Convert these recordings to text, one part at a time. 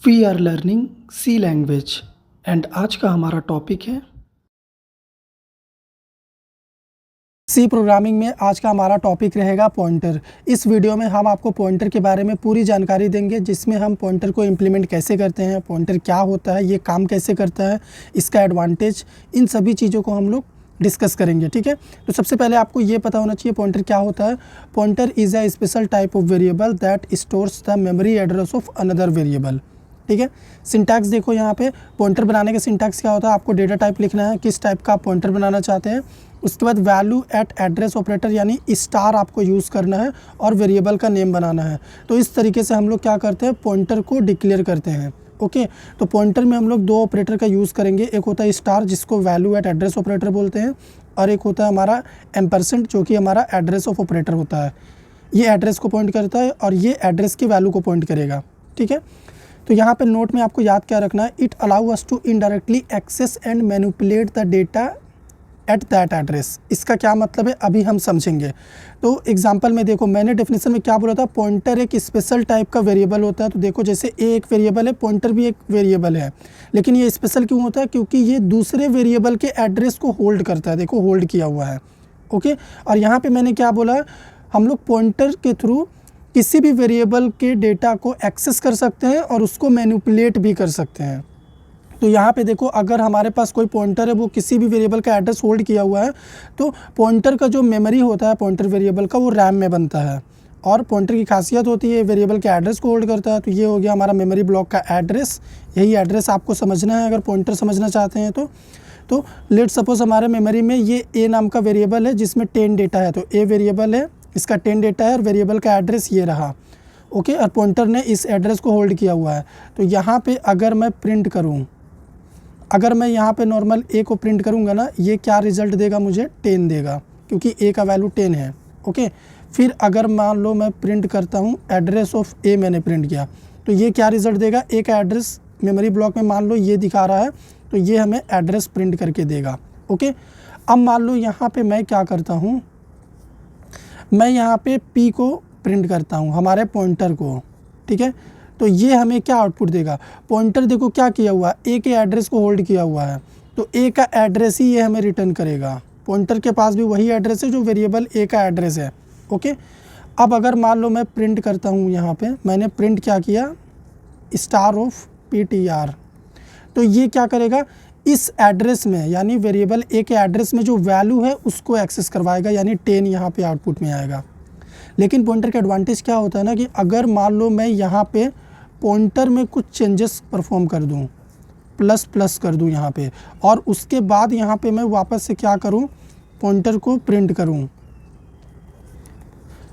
We are learning C language and आज का हमारा टॉपिक है सी प्रोग्रामिंग में। आज का हमारा टॉपिक रहेगा पॉइंटर। इस वीडियो में हम आपको पॉइंटर के बारे में पूरी जानकारी देंगे, जिसमें हम पॉइंटर को इम्प्लीमेंट कैसे करते हैं, पॉइंटर क्या होता है, ये काम कैसे करता है, इसका एडवांटेज, इन सभी चीज़ों को हम लोग डिस्कस करेंगे। ठीक है, तो सबसे पहले आपको ये पता होना चाहिए पॉइंटर क्या होता है। Pointer is a special type of variable that stores the memory address of another variable. ठीक है, सिंटैक्स देखो यहाँ पे पॉइंटर बनाने का सिंटैक्स क्या होता है। आपको डेटा टाइप लिखना है, किस टाइप का आप पॉइंटर बनाना चाहते हैं। उसके बाद वैल्यू एट एड्रेस ऑपरेटर यानी स्टार आपको यूज़ करना है और वेरिएबल का नेम बनाना है। तो इस तरीके से हम लोग क्या करते हैं, पॉइंटर को डिक्लेयर करते हैं। ओके, तो पॉइंटर में हम लोग दो ऑपरेटर का यूज़ करेंगे। एक होता है स्टार, जिसको वैल्यू एट एड्रेस ऑपरेटर बोलते हैं, और एक होता है हमारा एम्परसेंट, जो कि हमारा एड्रेस ऑफ ऑपरेटर होता है। ये एड्रेस को पॉइंट करता है और ये एड्रेस की वैल्यू को पॉइंट करेगा। ठीक है, तो यहाँ पे नोट में आपको याद क्या रखना है, it allow us to indirectly access and manipulate the data at that address. इसका क्या मतलब है अभी हम समझेंगे। तो एग्जांपल में देखो, मैंने डेफिनेशन में क्या बोला था, पॉइंटर एक स्पेशल टाइप का वेरिएबल होता है। तो देखो जैसे ए एक वेरिएबल है, पॉइंटर भी एक वेरिएबल है, लेकिन ये स्पेशल क्यों होता है, क्योंकि ये दूसरे वेरिएबल के एड्रेस को होल्ड करता है। देखो होल्ड किया हुआ है। ओके, और यहाँ पे मैंने क्या बोला, हम लोग पॉइंटर के थ्रू किसी भी वेरिएबल के डेटा को एक्सेस कर सकते हैं और उसको मैनिपुलेट भी कर सकते हैं। तो यहाँ पे देखो, अगर हमारे पास कोई पॉइंटर है, वो किसी भी वेरिएबल का एड्रेस होल्ड किया हुआ है, तो पॉइंटर का जो मेमोरी होता है पॉइंटर वेरिएबल का, वो रैम में बनता है। और पॉइंटर की खासियत होती है वेरिएबल के एड्रेस को होल्ड करता है। तो ये हो गया हमारा मेमोरी ब्लॉक का एड्रेस। यही एड्रेस आपको समझना है अगर पॉइंटर समझना चाहते हैं तो लेट सपोज हमारे मेमोरी में ये ए नाम का वेरिएबल है, जिसमें 10 डेटा है। तो ए वेरिएबल है, इसका 10 डेटा है और वेरिएबल का एड्रेस ये रहा। ओके, और पॉइंटर ने इस एड्रेस को होल्ड किया हुआ है। तो यहाँ पे अगर मैं प्रिंट करूँ, अगर मैं यहाँ पे नॉर्मल ए को प्रिंट करूँगा ना, ये क्या रिज़ल्ट देगा, मुझे 10 देगा, क्योंकि ए का वैल्यू 10 है। ओके, फिर अगर मान लो मैं प्रिंट करता हूँ एड्रेस ऑफ ए, मैंने प्रिंट किया, तो ये क्या रिज़ल्ट देगा, ए का एड्रेस मेमोरी ब्लॉक में मान लो ये दिखा रहा है, तो ये हमें एड्रेस प्रिंट करके देगा। ओके, अब मान लो यहाँ पे मैं क्या करता हूँ, मैं यहाँ पे पी को प्रिंट करता हूँ, हमारे पॉइंटर को। ठीक है, तो ये हमें क्या आउटपुट देगा, पॉइंटर देखो क्या किया हुआ है, ए के एड्रेस को होल्ड किया हुआ है, तो ए का एड्रेस ही ये हमें रिटर्न करेगा। पॉइंटर के पास भी वही एड्रेस है जो वेरिएबल ए का एड्रेस है। ओके, अब अगर मान लो मैं प्रिंट करता हूँ, यहाँ पे मैंने प्रिंट क्या किया, स्टार ऑफ PTR, तो ये क्या करेगा, इस एड्रेस में यानी वेरिएबल ए के एड्रेस में जो वैल्यू है उसको एक्सेस करवाएगा, यानी 10 यहाँ पे आउटपुट में आएगा। लेकिन पॉइंटर का एडवांटेज क्या होता है ना, कि अगर मान लो मैं यहाँ पे पॉइंटर में कुछ चेंजेस परफॉर्म कर दूँ, प्लस कर दूँ यहाँ पे, और उसके बाद यहाँ पे मैं वापस से क्या करूँ, पॉइंटर को प्रिंट करूँ,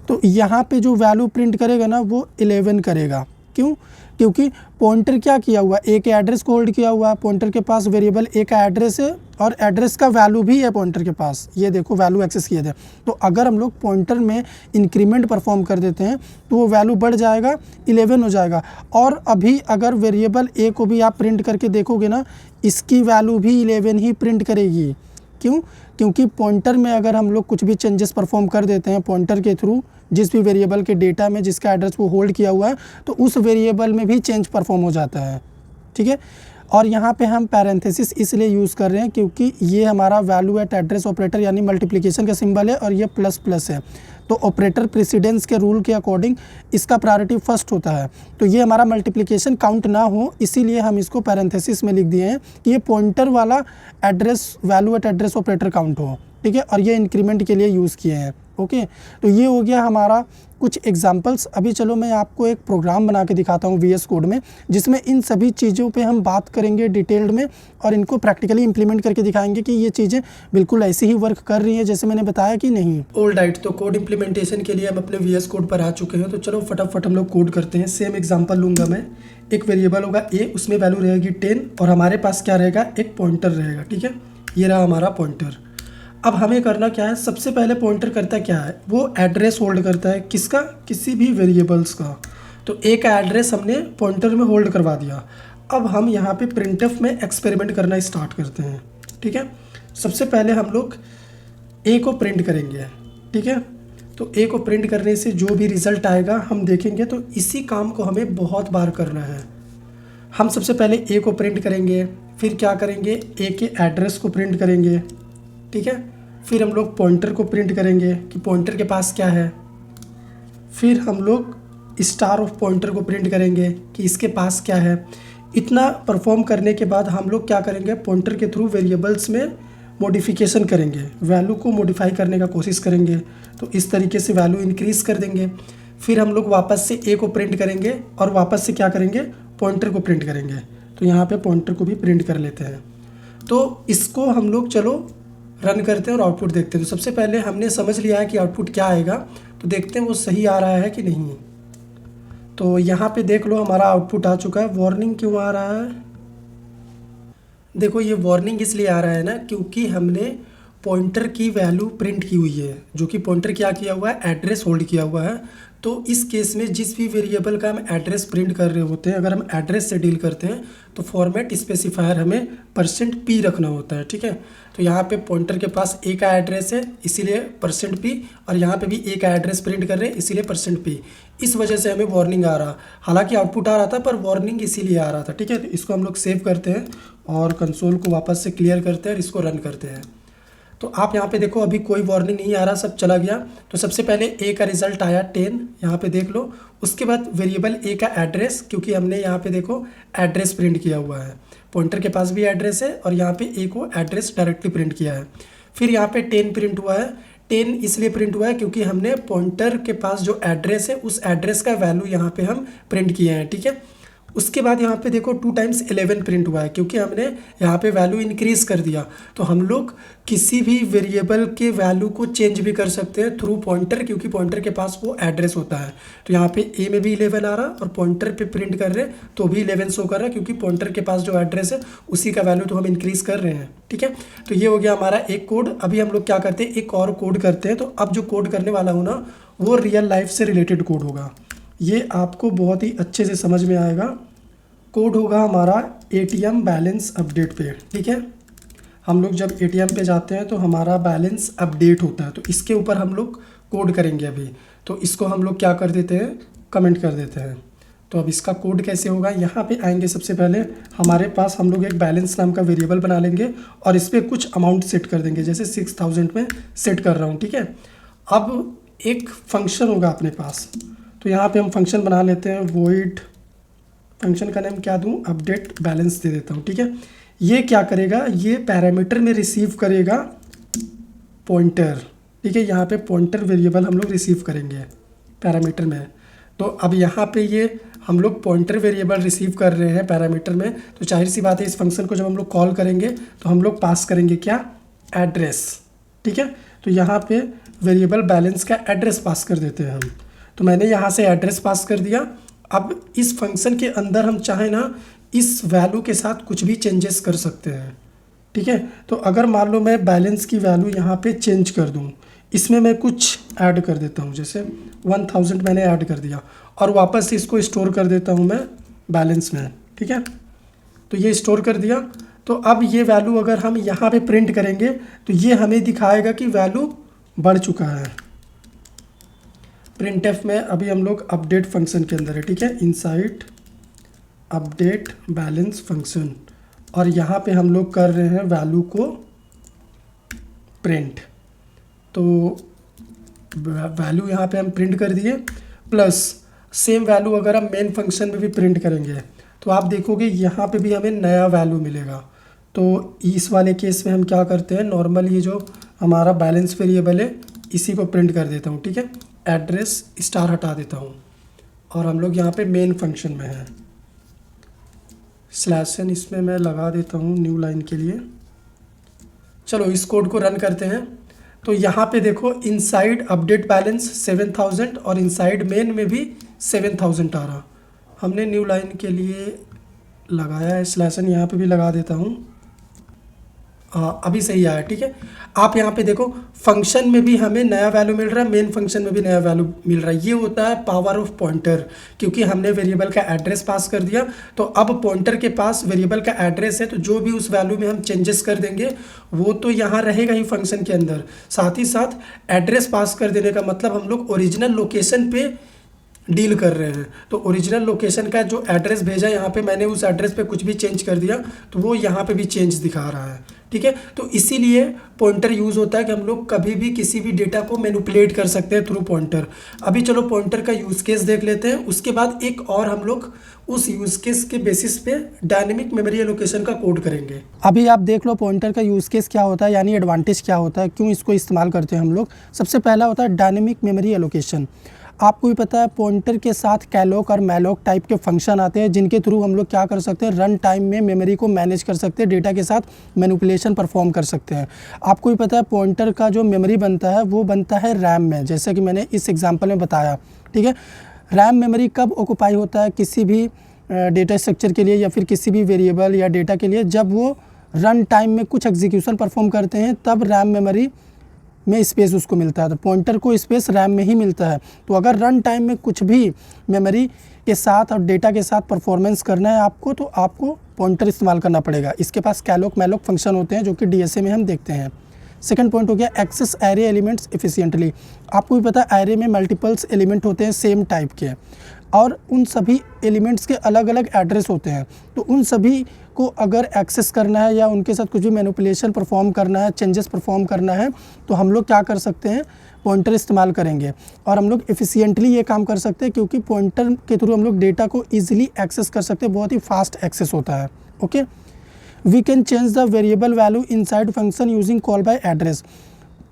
तो यहाँ पे जो वैल्यू प्रिंट करेगा ना, वो 11 करेगा। क्यों, क्योंकि पॉइंटर क्या किया हुआ है, ए के एड्रेस को होल्ड किया हुआ है। पॉइंटर के पास वेरिएबल ए का एड्रेस है और एड्रेस का वैल्यू भी है पॉइंटर के पास। ये देखो वैल्यू एक्सेस किए थे। तो अगर हम लोग पॉइंटर में इंक्रीमेंट परफॉर्म कर देते हैं तो वो वैल्यू बढ़ जाएगा, 11 हो जाएगा। और अभी अगर वेरिएबल ए को भी आप प्रिंट करके देखोगे ना, इसकी वैल्यू भी 11 ही प्रिंट करेगी। क्यों, क्योंकि पॉइंटर में अगर हम लोग कुछ भी चेंजेस परफॉर्म कर देते हैं पॉइंटर के थ्रू, जिस भी वेरिएबल के डेटा में जिसका एड्रेस वो होल्ड किया हुआ है, तो उस वेरिएबल में भी चेंज परफॉर्म हो जाता है। ठीक है, और यहाँ पे हम पैरेंथेसिस इसलिए यूज़ कर रहे हैं क्योंकि ये हमारा वैल्यू एट एड्रेस ऑपरेटर यानी मल्टीप्लिकेशन का सिंबल है, और ये प्लस है। तो ऑपरेटर प्रेसिडेंस के रूल के अकॉर्डिंग इसका प्रायोरिटी फर्स्ट होता है। तो ये हमारा मल्टीप्लिकेशन काउंट ना हो, इसीलिए हम इसको पैरेंथेसिस में लिख दिए हैं कि ये पॉइंटर वाला address value eight address operator count हो। ठीक है, और ये इंक्रीमेंट के लिए यूज़ किए हैं। ओके, तो ये हो गया हमारा कुछ एग्जांपल्स। अभी चलो मैं आपको एक प्रोग्राम बना के दिखाता हूँ VS कोड में, जिसमें इन सभी चीज़ों पे हम बात करेंगे डिटेल्ड में, और इनको प्रैक्टिकली इंप्लीमेंट करके दिखाएंगे कि ये चीज़ें बिल्कुल ऐसी ही वर्क कर रही हैं जैसे मैंने बताया कि नहीं। ऑल राइट, तो कोड इंप्लीमेंटेशन के लिए हम अपने VS कोड पर आ चुके हैं। तो चलो फटाफट हम लोग कोड करते हैं। सेम एग्जाम्पल लूँगा मैं, एक वेरिएबल होगा ए, उसमें वैल्यू रहेगी 10, और हमारे पास क्या रहेगा, एक पॉइंटर रहेगा। ठीक है, ये रहा हमारा पॉइंटर। अब हमें करना क्या है, सबसे पहले पॉइंटर करता क्या है, वो एड्रेस होल्ड करता है, किसका, किसी भी वेरिएबल्स का। तो ए का एड्रेस हमने पॉइंटर में होल्ड करवा दिया। अब हम यहाँ पे प्रिंटफ में एक्सपेरिमेंट करना स्टार्ट करते हैं। ठीक है, सबसे पहले हम लोग ए को प्रिंट करेंगे। ठीक है, तो ए को प्रिंट करने से जो भी रिज़ल्ट आएगा हम देखेंगे। तो इसी काम को हमें बहुत बार करना है। हम सबसे पहले ए को प्रिंट करेंगे, फिर क्या करेंगे, ए के एड्रेस को प्रिंट करेंगे, ठीक है। फिर हम लोग पॉइंटर को प्रिंट करेंगे कि पॉइंटर के पास क्या है। फिर हम लोग स्टार ऑफ पॉइंटर को प्रिंट करेंगे कि इसके पास क्या है। इतना परफॉर्म करने के बाद हम लोग क्या करेंगे, पॉइंटर के थ्रू वेरिएबल्स में मॉडिफिकेशन करेंगे, वैल्यू को मॉडिफाई करने का कोशिश करेंगे। तो इस तरीके से वैल्यू इंक्रीज़ कर देंगे। फिर हम लोग वापस से ए को प्रिंट करेंगे और वापस से क्या करेंगे, पॉइंटर को प्रिंट करेंगे। तो यहाँ पे पॉइंटर को भी प्रिंट कर लेते हैं। तो इसको हम लोग चलो रन करते हैं और आउटपुट देखते हैं। तो सबसे पहले हमने समझ लिया है कि आउटपुट क्या आएगा, तो देखते हैं वो सही आ रहा है कि नहीं। तो यहाँ पे देख लो हमारा आउटपुट आ चुका है। वार्निंग क्यों आ रहा है, देखो ये वार्निंग इसलिए आ रहा है ना क्योंकि हमने पॉइंटर की वैल्यू प्रिंट की हुई है, जो कि पॉइंटर क्या किया हुआ है, एड्रेस होल्ड किया हुआ है। तो इस केस में जिस भी वेरिएबल का हम एड्रेस प्रिंट कर रहे होते हैं, अगर हम एड्रेस से डील करते हैं तो फॉर्मेट स्पेसिफायर हमें %p रखना होता है, ठीक है। तो यहाँ पे पॉइंटर के पास ए का एड्रेस है इसीलिए %p, और यहाँ पे भी ए का एड्रेस प्रिंट कर रहे हैं इसीलिए %p। इस वजह से हमें वार्निंग आ रहा, हालांकि आउटपुट आ रहा था पर वार्निंग इसीलिए आ रहा था, ठीक है। तो इसको हम लोग सेव करते हैं और कंसोल को वापस से क्लियर करते हैं और इसको रन करते हैं। तो आप यहाँ पे देखो अभी कोई वार्निंग नहीं आ रहा, सब चला गया। तो सबसे पहले ए का रिजल्ट आया 10, यहाँ पे देख लो। उसके बाद वेरिएबल ए का एड्रेस, क्योंकि हमने यहाँ पे देखो एड्रेस प्रिंट किया हुआ है, पॉइंटर के पास भी एड्रेस है और यहाँ पे ए को एड्रेस डायरेक्टली प्रिंट किया है। फिर यहाँ पे 10 प्रिंट हुआ है। 10 इसलिए प्रिंट हुआ है क्योंकि हमने पॉइंटर के पास जो एड्रेस है उस एड्रेस का वैल्यू यहाँ पे हम प्रिंट किए हैं, ठीक है। उसके बाद यहाँ पे देखो 2 टाइम्स 11 प्रिंट हुआ है क्योंकि हमने यहाँ पे वैल्यू इंक्रीज़ कर दिया। तो हम लोग किसी भी वेरिएबल के वैल्यू को चेंज भी कर सकते हैं थ्रू पॉइंटर, क्योंकि पॉइंटर के पास वो एड्रेस होता है। तो यहाँ पे ए में भी 11 आ रहा और पॉइंटर पे प्रिंट कर रहे तो भी 11 शो कर रहा है, क्योंकि पॉइंटर के पास जो एड्रेस है उसी का वैल्यू तो हम इंक्रीज़ कर रहे हैं, ठीक है। तो ये हो गया हमारा एक कोड। अभी हम लोग क्या करते हैं, एक और कोड करते हैं। तो अब जो कोड करने वाला हूँ ना वो रियल लाइफ से रिलेटेड कोड होगा, ये आपको बहुत ही अच्छे से समझ में आएगा। कोड होगा हमारा ATM बैलेंस अपडेट पे, ठीक है। हम लोग जब ATM पे जाते हैं तो हमारा बैलेंस अपडेट होता है, तो इसके ऊपर हम लोग कोड करेंगे अभी। तो इसको हम लोग क्या कर देते हैं, कमेंट कर देते हैं। तो अब इसका कोड कैसे होगा, यहाँ पे आएंगे। सबसे पहले हमारे पास हम लोग एक बैलेंस नाम का वेरिएबल बना लेंगे और इस पर कुछ अमाउंट सेट कर देंगे, जैसे 6000 में सेट कर रहा हूँ, ठीक है। अब एक फंक्शन होगा अपने पास, तो यहाँ पर हम फंक्शन बना लेते हैं। वॉइड फंक्शन का नाम क्या दूं, अपडेट बैलेंस दे देता हूं, ठीक है। ये क्या करेगा, ये पैरामीटर में रिसीव करेगा पॉइंटर, ठीक है। यहाँ पे पॉइंटर वेरिएबल हम लोग रिसीव करेंगे पैरामीटर में। तो अब यहाँ पे ये हम लोग पॉइंटर वेरिएबल रिसीव कर रहे हैं पैरामीटर में, तो जाहिर सी बात है इस फंक्शन को जब हम लोग कॉल करेंगे तो हम लोग पास करेंगे क्या, एड्रेस, ठीक है। तो यहाँ पे वेरिएबल बैलेंस का एड्रेस पास कर देते हैं हम। तो मैंने यहाँ से एड्रेस पास कर दिया। अब इस फंक्शन के अंदर हम चाहे ना इस वैल्यू के साथ कुछ भी चेंजेस कर सकते हैं, ठीक है। तो अगर मान लो मैं बैलेंस की वैल्यू यहाँ पे चेंज कर दूँ, इसमें मैं कुछ ऐड कर देता हूँ, जैसे 1000 मैंने ऐड कर दिया और वापस से इसको स्टोर कर देता हूँ मैं बैलेंस में, ठीक है। तो ये स्टोर कर दिया। तो अब ये वैल्यू अगर हम यहाँ पे प्रिंट करेंगे तो ये हमें दिखाएगा कि वैल्यू बढ़ चुका है। प्रिंटफ में अभी हम लोग अपडेट फंक्शन के अंदर है, ठीक है, इनसाइड अपडेट बैलेंस फंक्शन, और यहाँ पे हम लोग कर रहे हैं वैल्यू को प्रिंट। तो वैल्यू यहाँ पे हम प्रिंट कर दिए, प्लस सेम वैल्यू अगर हम मेन फंक्शन में भी प्रिंट करेंगे तो आप देखोगे यहाँ पे भी हमें नया वैल्यू मिलेगा। तो इस वाले केस में हम क्या करते हैं, नॉर्मल ये जो हमारा बैलेंस वेरिएबल है इसी को प्रिंट कर देता हूँ, ठीक है। एड्रेस स्टार हटा देता हूँ और हम लोग यहाँ पे मेन फंक्शन में हैं। /n इसमें मैं लगा देता हूँ न्यू लाइन के लिए। चलो इस कोड को रन करते हैं। तो यहाँ पे देखो इनसाइड अपडेट बैलेंस 7000 और इनसाइड मेन में भी 7000 आ रहा। हमने न्यू लाइन के लिए लगाया है /n, यहाँ पे भी लगा देता हूँ। अभी सही आया, ठीक है। आप यहाँ पे देखो फंक्शन में भी हमें नया वैल्यू मिल रहा है, मेन फंक्शन में भी नया वैल्यू मिल रहा है। ये होता है पावर ऑफ पॉइंटर, क्योंकि हमने वेरिएबल का एड्रेस पास कर दिया। तो अब पॉइंटर के पास वेरिएबल का एड्रेस है, तो जो भी उस वैल्यू में हम चेंजेस कर देंगे वो तो यहाँ रहेगा ही फंक्शन के अंदर। साथ ही साथ एड्रेस पास कर देने का मतलब हम लोग ओरिजिनल लोकेशन पे डील कर रहे हैं। तो ओरिजिनल लोकेशन का जो एड्रेस भेजा यहाँ पे मैंने, उस एड्रेस पे कुछ भी चेंज कर दिया तो वो यहाँ पे भी चेंज दिखा रहा है, ठीक है। तो इसीलिए पॉइंटर यूज़ होता है कि हम लोग कभी भी किसी भी डेटा को मैनिपुलेट कर सकते हैं थ्रू पॉइंटर। अभी चलो पॉइंटर का यूज़ केस देख लेते हैं, उसके बाद एक और हम लोग उस यूज़ केस के बेसिस पे डायनेमिक मेमोरी एलोकेशन का कोड करेंगे। अभी आप देख लो पॉइंटर का यूज़ केस क्या होता है, यानी एडवांटेज क्या होता है, क्यों इसको इस्तेमाल करते हैं हम लोग। सबसे पहला होता है डायनेमिक मेमोरी एलोकेशन। आपको भी पता है पॉइंटर के साथ कैलोक और मैलोक टाइप के फंक्शन आते हैं, जिनके थ्रू हम लोग क्या कर सकते हैं, रन टाइम में मेमोरी को मैनेज कर सकते हैं, डेटा के साथ मैनिपुलेशन परफॉर्म कर सकते हैं। आपको भी पता है पॉइंटर का जो मेमोरी बनता है वो बनता है रैम में, जैसे कि मैंने इस एग्जांपल में बताया, ठीक है। रैम मेमोरी कब ऑक्यूपाई होता है किसी भी डेटा स्ट्रक्चर के लिए या फिर किसी भी वेरिएबल या डेटा के लिए, जब वो रन टाइम में कुछ एग्जीक्यूशन परफॉर्म करते हैं तब रैम मेमोरी में स्पेस उसको मिलता है। तो पॉइंटर को स्पेस रैम में ही मिलता है। तो अगर रन टाइम में कुछ भी मेमोरी के साथ और डेटा के साथ परफॉर्मेंस करना है आपको, तो आपको पॉइंटर इस्तेमाल करना पड़ेगा। इसके पास कैलोक मैलोक फंक्शन होते हैं जो कि डीएसए में हम देखते हैं। सेकंड पॉइंट हो गया एक्सेस एरे एलिमेंट्स एफिशिएंटली। आपको भी पता है एरे में मल्टीपल्स एलिमेंट होते हैं सेम टाइप के, और उन सभी एलिमेंट्स के अलग अलग एड्रेस होते हैं। तो उन सभी को अगर एक्सेस करना है या उनके साथ कुछ भी मैनिपुलेशन परफॉर्म करना है, चेंजेस परफॉर्म करना है, तो हम लोग क्या कर सकते हैं, पॉइंटर इस्तेमाल करेंगे। और हम लोग एफिशिएंटली ये काम कर सकते हैं क्योंकि पॉइंटर के थ्रू हम लोग डेटा को ईजिली एक्सेस कर सकते हैं, बहुत ही फास्ट एक्सेस होता है। Okay, we can change the variable value inside function using call by address.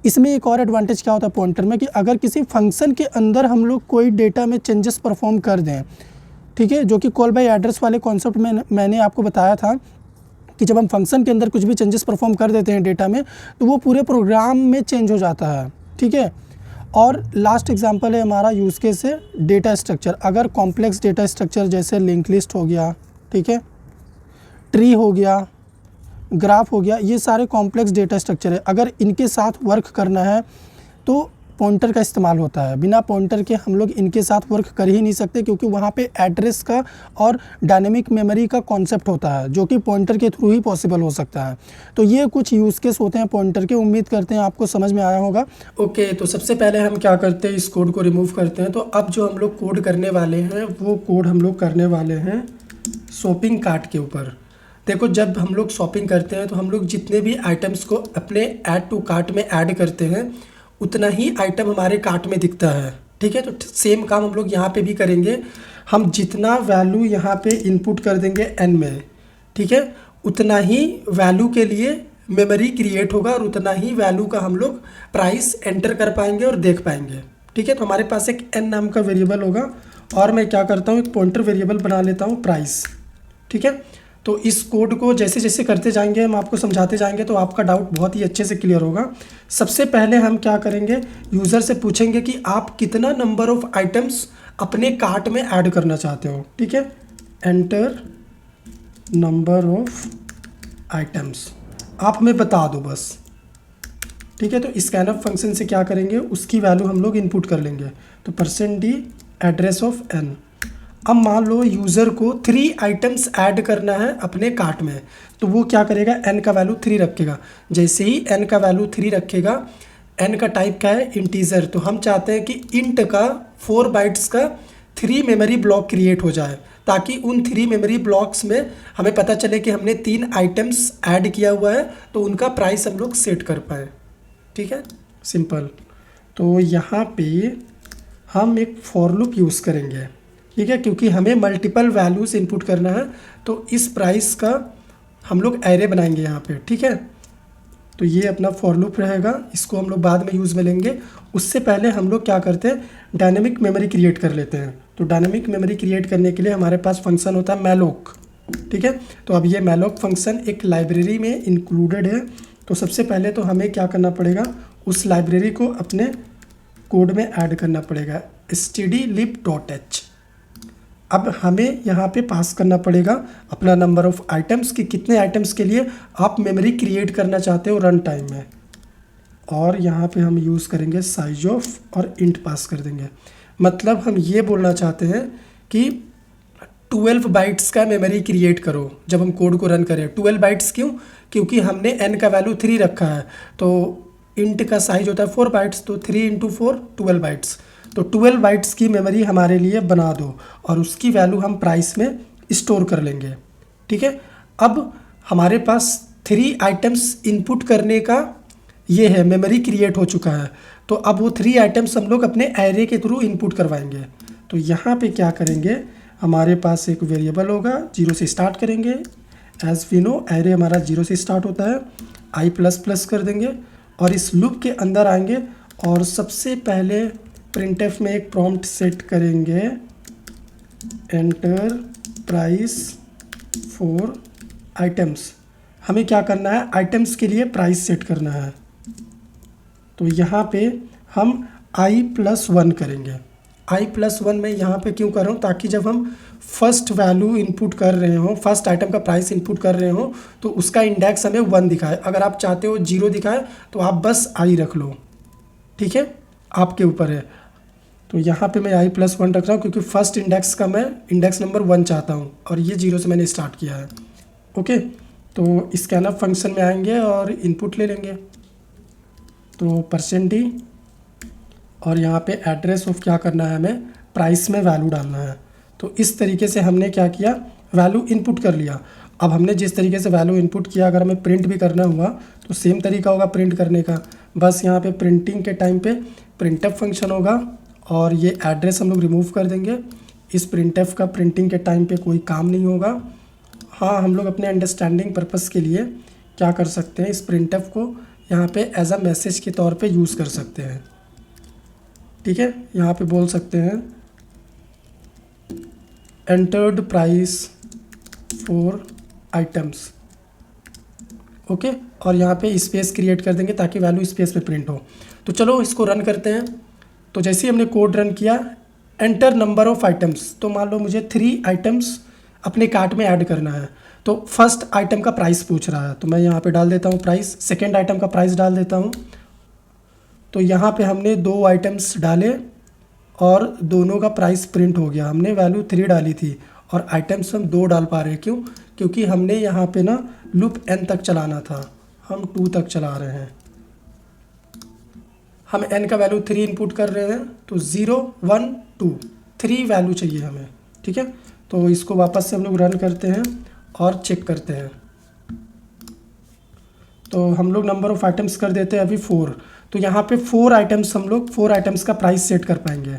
इसमें एक और एडवांटेज क्या होता है पॉइंटर में, कि अगर किसी फंक्शन के अंदर हम लोग कोई डेटा में चेंजेस परफॉर्म कर दें, ठीक है, जो कि कॉल बाय एड्रेस वाले कॉन्सेप्ट में मैंने आपको बताया था कि जब हम फंक्शन के अंदर कुछ भी चेंजेस परफॉर्म कर देते हैं डेटा में, तो वो पूरे प्रोग्राम में चेंज हो जाता है, ठीक है। और लास्ट एग्जांपल है हमारा यूज़ केस है डेटा स्ट्रक्चर। अगर कॉम्प्लेक्स डेटा स्ट्रक्चर जैसे लिंक लिस्ट हो गया, ठीक है, ट्री हो गया, ग्राफ हो गया, ये सारे कॉम्प्लेक्स डेटा स्ट्रक्चर है, अगर इनके साथ वर्क करना है तो पॉइंटर का इस्तेमाल होता है। बिना पॉइंटर के हम लोग इनके साथ वर्क कर ही नहीं सकते, क्योंकि वहाँ पे एड्रेस का और डायनेमिक मेमोरी का कॉन्सेप्ट होता है, जो कि पॉइंटर के थ्रू ही पॉसिबल हो सकता है। तो ये कुछ यूज़ केस होते हैं पॉइंटर के। उम्मीद करते हैं आपको समझ में आया होगा। ओके, तो सबसे पहले हम क्या करते हैं, इस कोड को रिमूव करते हैं। तो अब जो हम लोग कोड करने वाले हैं वो कोड हम लोग करने वाले हैं शॉपिंग कार्ट के ऊपर। देखो, जब हम लोग शॉपिंग करते हैं तो हम लोग जितने भी आइटम्स को अपने ऐड टू कार्ट में ऐड करते हैं, उतना ही आइटम हमारे कार्ट में दिखता है, ठीक है। तो सेम काम हम लोग यहाँ पे भी करेंगे। हम जितना वैल्यू यहाँ पे इनपुट कर देंगे n में, ठीक है, उतना ही वैल्यू के लिए मेमोरी क्रिएट होगा और उतना ही वैल्यू का हम लोग प्राइस एंटर कर पाएंगे और देख पाएंगे, ठीक है। तो हमारे पास एक n नाम का वेरिएबल होगा और मैं क्या करता हूँ, एक पॉइंटर वेरिएबल बना लेता हूँ प्राइस, ठीक है। तो इस कोड को जैसे जैसे करते जाएंगे, हम आपको समझाते जाएंगे, तो आपका डाउट बहुत ही अच्छे से क्लियर होगा। सबसे पहले हम क्या करेंगे, यूज़र से पूछेंगे कि आप कितना नंबर ऑफ़ आइटम्स अपने कार्ट में ऐड करना चाहते हो, ठीक है। एंटर नंबर ऑफ़ आइटम्स, आप हमें बता दो बस, ठीक है। तो स्कैनअप फंक्शन से क्या करेंगे, उसकी वैल्यू हम लोग इनपुट कर लेंगे। तो %d एड्रेस ऑफ n। अब मान लो यूज़र को 3 आइटम्स ऐड करना है अपने कार्ट में, तो वो क्या करेगा, n का वैल्यू 3 रखेगा। जैसे ही n का वैल्यू 3 रखेगा, n का टाइप क्या है, इंटीजर। तो हम चाहते हैं कि इंट का 4 बाइट्स का 3 मेमोरी ब्लॉक क्रिएट हो जाए, ताकि उन 3 मेमोरी ब्लॉक्स में हमें पता चले कि हमने 3 आइटम्स ऐड किया हुआ है, तो उनका प्राइस हम लोग सेट कर पाए, ठीक है, सिंपल। तो यहाँ पे हम एक फॉर लूप यूज़ करेंगे, ठीक है, क्योंकि हमें मल्टीपल वैल्यूज़ इनपुट करना है। तो इस प्राइस का हम लोग एरे बनाएंगे यहाँ पे, ठीक है। तो ये अपना फॉर लूप रहेगा, इसको हम लोग बाद में यूज़ में लेंगे। उससे पहले हम लोग क्या करते हैं, डायनेमिक मेमोरी क्रिएट कर लेते हैं। तो डायनेमिक मेमोरी क्रिएट करने के लिए हमारे पास फंक्शन होता है मैलोक, ठीक है। तो अब ये मैलोक फंक्शन एक लाइब्रेरी में इंक्लूडेड है। तो सबसे पहले तो हमें क्या करना पड़ेगा, उस लाइब्रेरी को अपने कोड में ऐड करना पड़ेगा, stdlib.h। अब हमें यहाँ पे पास करना पड़ेगा अपना नंबर ऑफ़ आइटम्स, कि कितने आइटम्स के लिए आप मेमोरी क्रिएट करना चाहते हो रन टाइम में। और यहाँ पे हम यूज़ करेंगे साइज ऑफ और इंट पास कर देंगे। मतलब हम ये बोलना चाहते हैं कि 12 बाइट्स का मेमोरी क्रिएट करो जब हम कोड को रन करें। 12 बाइट्स क्यों, क्योंकि हमने n का वैल्यू 3 रखा है, तो इंट का साइज होता है 4 बाइट्स, तो 3 × 4 12 बाइट्स। तो 12 बाइट्स की मेमोरी हमारे लिए बना दो और उसकी वैल्यू हम प्राइस में स्टोर कर लेंगे। ठीक है, अब हमारे पास 3 आइटम्स इनपुट करने का ये है, मेमोरी क्रिएट हो चुका है। तो अब वो 3 आइटम्स हम लोग अपने एरे के थ्रू इनपुट करवाएंगे। तो यहाँ पे क्या करेंगे, हमारे पास एक वेरिएबल होगा, 0 से स्टार्ट करेंगे। एज वी नो एरे हमारा 0 से स्टार्ट होता है, i++ कर देंगे और इस लूप के अंदर आएंगे और सबसे पहले प्रिंटफ में एक प्रॉम्प्ट सेट करेंगे, एंटर प्राइस फॉर आइटम्स। हमें क्या करना है, आइटम्स के लिए प्राइस सेट करना है। तो यहाँ पे हम i+1 करेंगे। i+1 मैं यहाँ पे क्यों कर रहा हूँ, ताकि जब हम फर्स्ट वैल्यू इनपुट कर रहे हो, फर्स्ट आइटम का प्राइस इनपुट कर रहे हो तो उसका इंडेक्स हमें 1 दिखाए। अगर आप चाहते हो 0 दिखाए तो आप बस i रख लो, ठीक है, आपके ऊपर है। तो यहाँ पे मैं i+1 रख रहा हूँ क्योंकि फर्स्ट इंडेक्स का मैं इंडेक्स नंबर 1 चाहता हूँ और ये 0 से मैंने स्टार्ट किया है। ओके, तो स्कैनअप फंक्शन में आएंगे और इनपुट ले लेंगे। तो %d और यहाँ पे एड्रेस ऑफ क्या करना है, हमें प्राइस में वैल्यू डालना है। तो इस तरीके से हमने क्या किया, वैल्यू इनपुट कर लिया। अब हमने जिस तरीके से वैल्यू इनपुट किया, अगर हमें प्रिंट भी करना हुआ तो सेम तरीका होगा प्रिंट करने का। बस यहाँ पे प्रिंटिंग के टाइम पे प्रिंटफ फंक्शन होगा और ये एड्रेस हम लोग रिमूव कर देंगे। इस प्रिंटफ का प्रिंटिंग के टाइम पे कोई काम नहीं होगा। हाँ, हम लोग अपने अंडरस्टैंडिंग पर्पस के लिए क्या कर सकते हैं, इस प्रिंटफ को यहाँ पे एज अ मैसेज के तौर पे यूज़ कर सकते हैं। ठीक है, यहाँ पे बोल सकते हैं entered price for items. Okay, और यहाँ पे स्पेस क्रिएट कर देंगे ताकि वैल्यू स्पेस पे प्रिंट हो। तो चलो इसको रन करते हैं। तो जैसे ही हमने कोड रन किया, एंटर नंबर ऑफ आइटम्स, तो मान लो मुझे 3 आइटम्स अपने कार्ट में ऐड करना है। तो फर्स्ट आइटम का प्राइस पूछ रहा है, तो मैं यहाँ पे डाल देता हूँ प्राइस। सेकेंड आइटम का प्राइस डाल देता हूँ। तो यहाँ पे हमने 2 आइटम्स डाले और दोनों का प्राइस प्रिंट हो गया। हमने वैल्यू 3 डाली थी और आइटम्स हम 2 डाल पा रहे हैं। क्यों? क्योंकि हमने यहाँ पे ना लूप n तक चलाना था, हम 2 तक चला रहे हैं। हम n का वैल्यू 3 इनपुट कर रहे हैं, तो 0 1 2 3 वैल्यू चाहिए हमें। ठीक है, तो इसको वापस से हम लोग रन करते हैं और चेक करते हैं। तो हम लोग नंबर ऑफ़ आइटम्स कर देते हैं अभी 4। तो यहाँ पे 4 आइटम्स, हम लोग 4 आइटम्स का प्राइस सेट कर पाएंगे।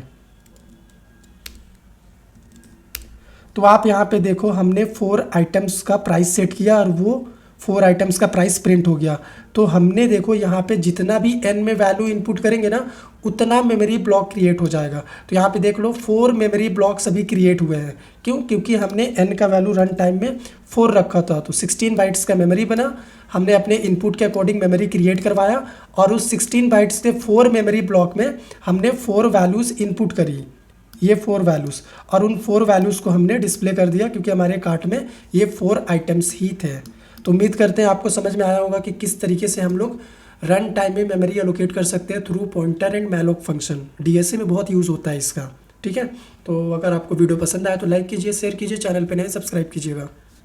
तो आप यहाँ पे देखो, हमने 4 आइटम्स का प्राइस सेट किया और वो 4 आइटम्स का प्राइस प्रिंट हो गया। तो हमने देखो यहाँ पे जितना भी n में वैल्यू इनपुट करेंगे ना, उतना मेमोरी ब्लॉक क्रिएट हो जाएगा। तो यहाँ पे देख लो 4 मेमोरी ब्लॉक्स अभी क्रिएट हुए हैं। क्यों? क्योंकि हमने n का वैल्यू रन टाइम में 4 रखा था, तो 16 बाइट्स का मेमोरी बना। हमने अपने इनपुट के अकॉर्डिंग मेमोरी क्रिएट करवाया और उस 16 बाइट्स के 4 मेमोरी ब्लॉक में हमने 4 वैल्यूज़ इनपुट करी, ये 4 वैल्यूज़, और उन 4 वैल्यूज़ को हमने डिस्प्ले कर दिया क्योंकि हमारे कार्ट में ये 4 आइटम्स ही थे। तो उम्मीद करते हैं आपको समझ में आया होगा कि किस तरीके से हम लोग रन टाइम में मेमोरी एलोकेट कर सकते हैं through pointer and malloc function. DSA में बहुत यूज़ होता है इसका। ठीक है, तो अगर आपको वीडियो पसंद आया तो लाइक कीजिए, शेयर कीजिए, चैनल पे नए सब्सक्राइब कीजिएगा।